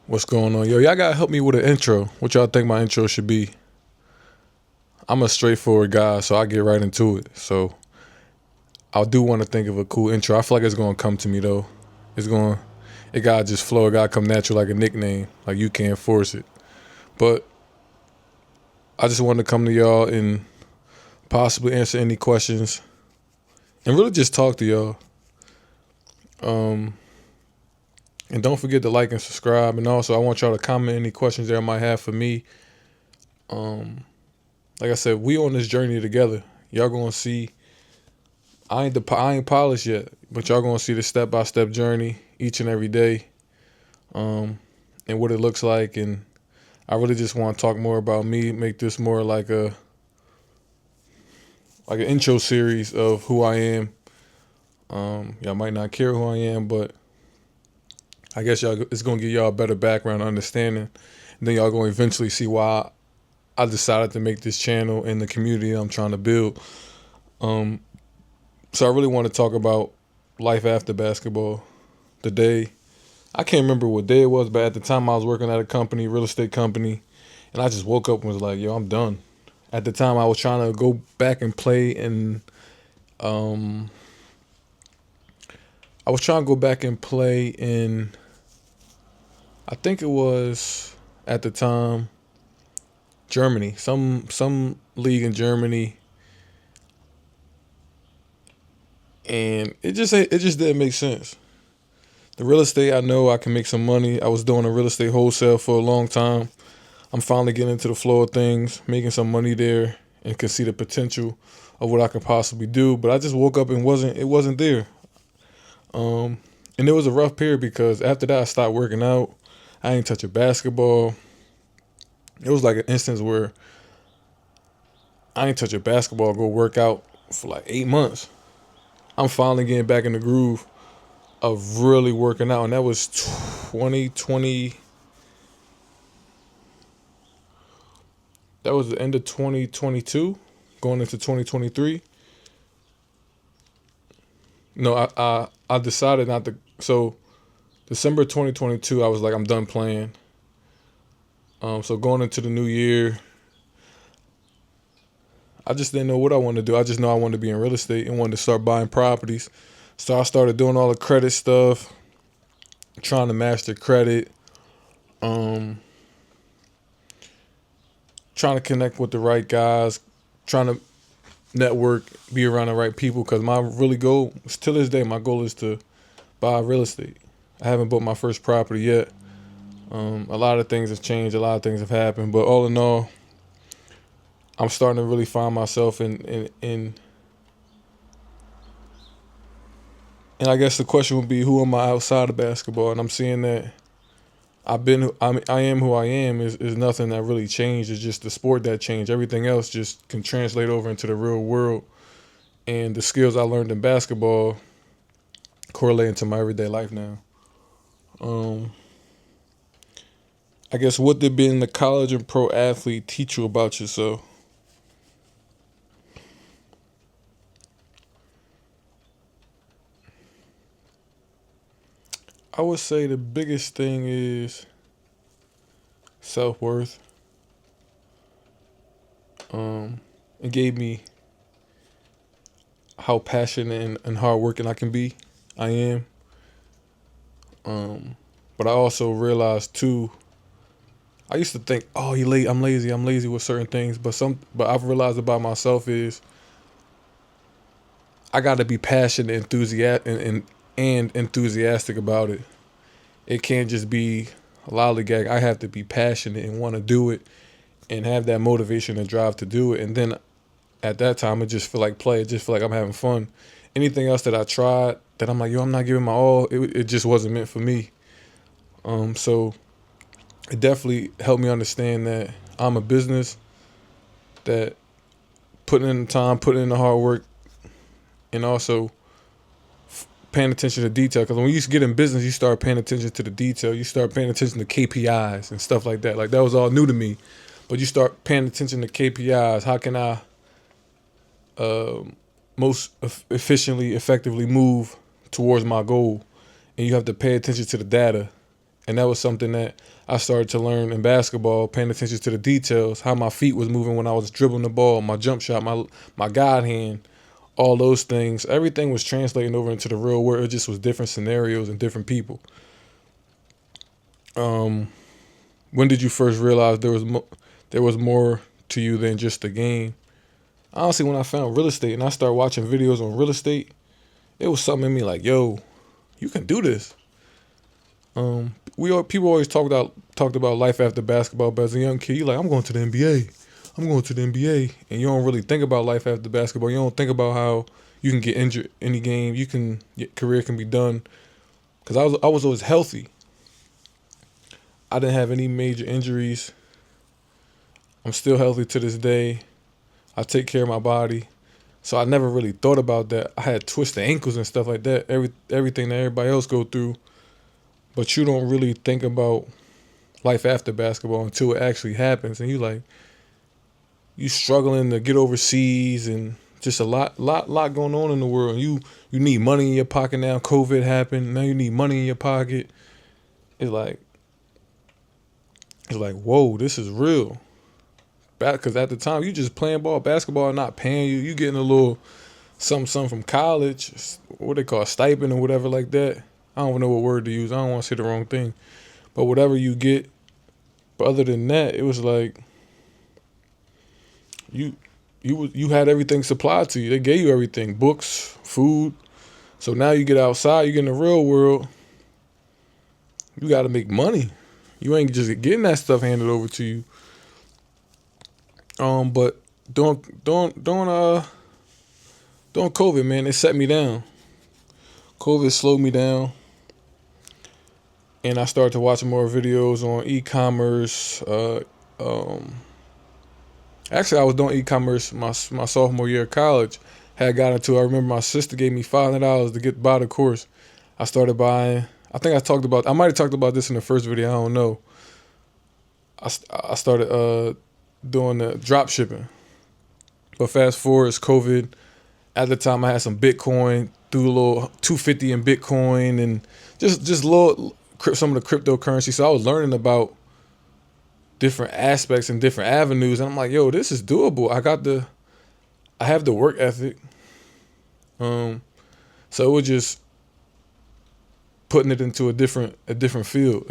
What's going on? Yo, y'all gotta help me with an intro. What y'all think my intro should be? I'm a straightforward guy, so I get right into it. So I do want to think of a cool intro. I feel like it's gonna come to me though. It gotta just flow. It gotta come natural like a nickname. Like you can't force it. But I just wanted to come to y'all and possibly answer any questions and really just talk to y'all. Um, and don't forget to like and subscribe. And also, I want y'all to comment any questions that I might have for me. Um, like I said, we on this journey together. Y'all gonna see. I ain't polished yet, but y'all gonna see the step by step journey each and every day, um, and what it looks like. And I really just want to talk more about me, make this more like an intro series of who I am. Y'all might not care who I am, but I guess it's gonna give y'all a better background understanding. And then y'all gonna eventually see why I decided to make this channel and the community I'm trying to build. Um, so I really want to talk about life after basketball. The day I can't remember what day it was, but at the time I was working at a company, real estate company, and I just woke up and was like, "Yo, I'm done." At the time, I was trying to go back and play, and um, I was trying to go back and play in. I think it was at the time Germany, some league in Germany, and it just didn't make sense. The real estate, I know I can make some money. I was doing a real estate wholesale for a long time. I'm finally getting into the flow of things, making some money there, and can see the potential of what I could possibly do. But I just woke up and it wasn't there. Um, and it was a rough period because after that I stopped working out. I ain't touch a basketball. It was like an instance where I ain't touch a basketball, go work out for like 8 months. I'm finally getting back in the groove of really working out, and that was 2020. That was the end of 2022, going into 2023. No, I decided not to. So December 2022, I was like, I'm done playing. So going into the new year, I just didn't know what I wanted to do. I just know I wanted to be in real estate and wanted to start buying properties. So I started doing all the credit stuff, trying to master credit, um, trying to connect with the right guys, trying to network, be around the right people. Because my really goal, till this day, my goal is to buy real estate. I haven't bought my first property yet. A lot of things have changed. A lot of things have happened. But all in all, I'm starting to really find myself in and I guess the question would be, who am I outside of basketball? And I'm seeing that I am who I am is nothing that really changed. It's just the sport that changed. Everything else just can translate over into the real world. And the skills I learned in basketball correlate into my everyday life now. Um, I guess, what did being a college and pro athlete teach you about yourself? I would say the biggest thing is self worth. It gave me how passionate and hardworking I can be. I am. Um, but I also realized too. I used to think, oh, I'm lazy. I'm lazy with certain things. But I've realized about myself is I got to be passionate, and enthusiastic about it. It can't just be a lollygag. I have to be passionate and want to do it and have that motivation and drive to do it. And then at that time, it just feel like play. It just feel like I'm having fun. Anything else that I tried that I'm like, yo, I'm not giving my all. It just wasn't meant for me. So it definitely helped me understand that I'm a business, that putting in the time, putting in the hard work, and also paying attention to detail. Because when you get in business, you start paying attention to the detail. You start paying attention to KPIs and stuff like that. Like, that was all new to me. But you start paying attention to KPIs. How can I most efficiently, effectively move towards my goal? And you have to pay attention to the data. And that was something that I started to learn in basketball, paying attention to the details, how my feet was moving when I was dribbling the ball, my jump shot, my guide hand, all those things. Everything was translating over into the real world. It just was different scenarios and different people. Um, when did you first realize there was more to you than just the game? Honestly, when I found real estate and I started watching videos on real estate, it was something in me like, yo, you can do this. People always talked about life after basketball, but as a young kid, you like, I'm going to the NBA. I'm going to the NBA, and you don't really think about life after basketball. You don't think about how you can get injured any game. Your career can be done. Because I was always healthy. I didn't have any major injuries. I'm still healthy to this day. I take care of my body. So I never really thought about that. I had twisted ankles and stuff like that. Everything that everybody else go through. But you don't really think about life after basketball until it actually happens. And you struggling to get overseas and just a lot going on in the world. You need money in your pocket now. COVID happened. Now you need money in your pocket. It's like, whoa, this is real. Because at the time, you just playing basketball, not paying you. You getting a little something from college, what they call a stipend or whatever like that. I don't know what word to use. I don't want to say the wrong thing. But whatever you get. But other than that, it was like you had everything supplied to you. They gave you everything, books, food. So now you get outside, you get in the real world. You got to make money. You ain't just getting that stuff handed over to you. But during COVID, man, it set me down. COVID slowed me down, and I started to watch more videos on e-commerce. Actually, I was doing e-commerce my sophomore year of college. Had got into. I remember my sister gave me $500 to buy the course. I started buying. I think I might have talked about this in the first video. I don't know. I started doing the drop shipping. But fast forward, it's COVID. At the time, I had some Bitcoin, threw a little 250 in Bitcoin, and just some of the cryptocurrency. So I was learning about different aspects and different avenues, and I'm like, yo, this is doable. I have the work ethic. So it was just putting it into a different field,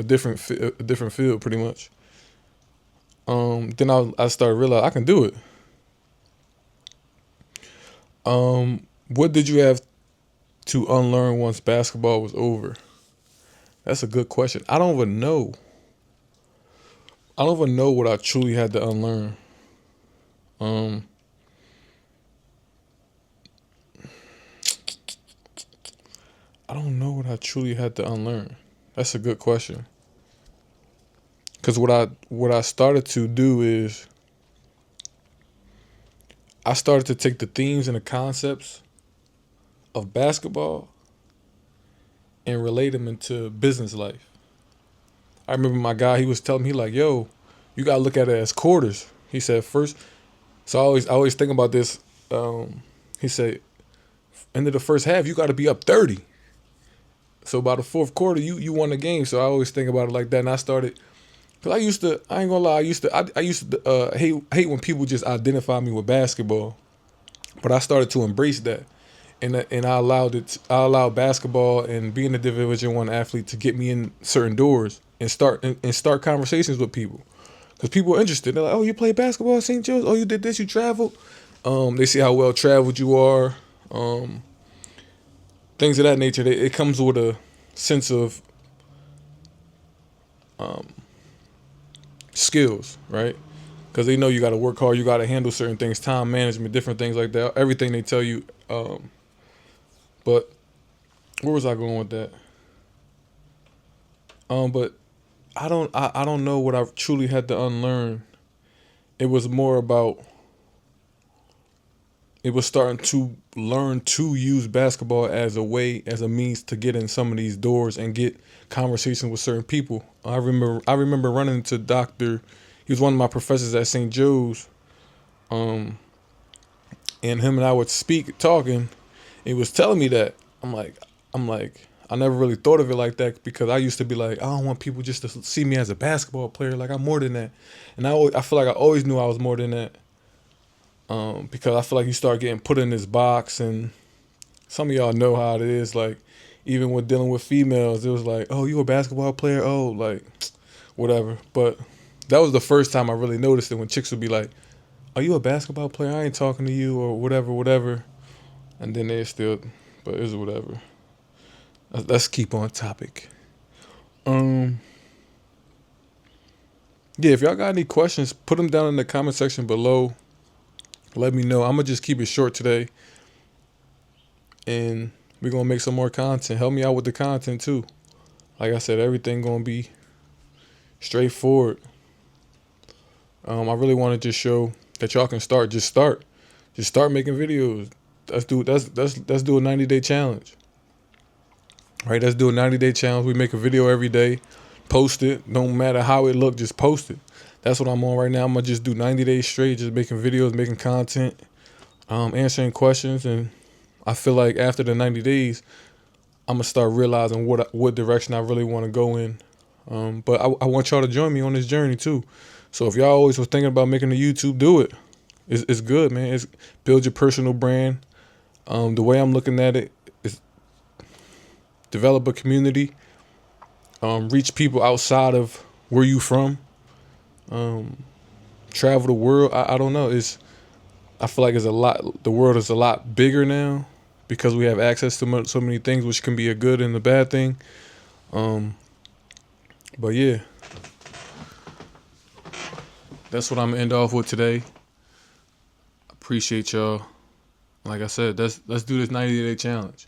pretty much. Then I started realizing I can do it. What did you have to unlearn once basketball was over? That's a good question. I don't even know what I truly had to unlearn. I don't know what I truly had to unlearn. That's a good question. Because what I started to do is I started to take the themes and the concepts of basketball and relate them into business life. I remember my guy, he was telling me, like, yo, you gotta look at it as quarters. He said first, so I always think about this. He said, end of the first half, you gotta be up 30. So by the fourth quarter, you won the game. So I always think about it like that. And I started, cause I ain't gonna lie, I used to hate when people just identify me with basketball. But I started to embrace that. And I allowed basketball and being a Division I athlete to get me in certain doors and start conversations with people, because people are interested. They're like, "Oh, you play basketball at St. Joe's? Oh, you did this? You traveled?" They see how well traveled you are, things of that nature. It comes with a sense of skills, right? Because they know you got to work hard, you got to handle certain things, time management, different things like that. Everything they tell you. But where was I going with that? But I don't know what I truly had to unlearn. It was more about, it was starting to learn to use basketball as a means to get in some of these doors and get conversations with certain people. I remember running into Dr. He was one of my professors at St. Joe's. And him and I would talking. He was telling me that. I'm like, I never really thought of it like that because I used to be like, I don't want people just to see me as a basketball player. Like I'm more than that, and I feel like I always knew I was more than that. Because I feel like you start getting put in this box, and some of y'all know how it is. Like even with dealing with females, it was like, oh, you a basketball player? Oh, like whatever. But that was the first time I really noticed it when chicks would be like, are you a basketball player? I ain't talking to you or whatever, whatever. And then they still, but it's whatever. Let's keep on topic. Um, yeah, if y'all got any questions, put them down in the comment section below. Let me know. I'm gonna just keep it short today, and we're gonna make some more content. Help me out with the content too. Like I said, everything gonna be straightforward. I really want to just show that y'all can start. Just start making videos. Let's do a 90-day challenge. Right? Let's do a 90-day challenge. We make a video every day, post it. No matter how it look, just post it. That's what I'm on right now. I'm gonna just do 90 days straight, just making videos, making content, answering questions, and I feel like after the 90 days, I'm gonna start realizing what direction I really want to go in. But I want y'all to join me on this journey too. So if y'all always was thinking about making a YouTube, do it. It's good, man. It's build your personal brand. The way I'm looking at it is develop a community, reach people outside of where you from, travel the world. I don't know. I feel like it's a lot. The world is a lot bigger now because we have access to so many things, which can be a good and a bad thing. But yeah, that's what I'm gonna end off with today. Appreciate y'all. Like I said, let's do this 90-day challenge.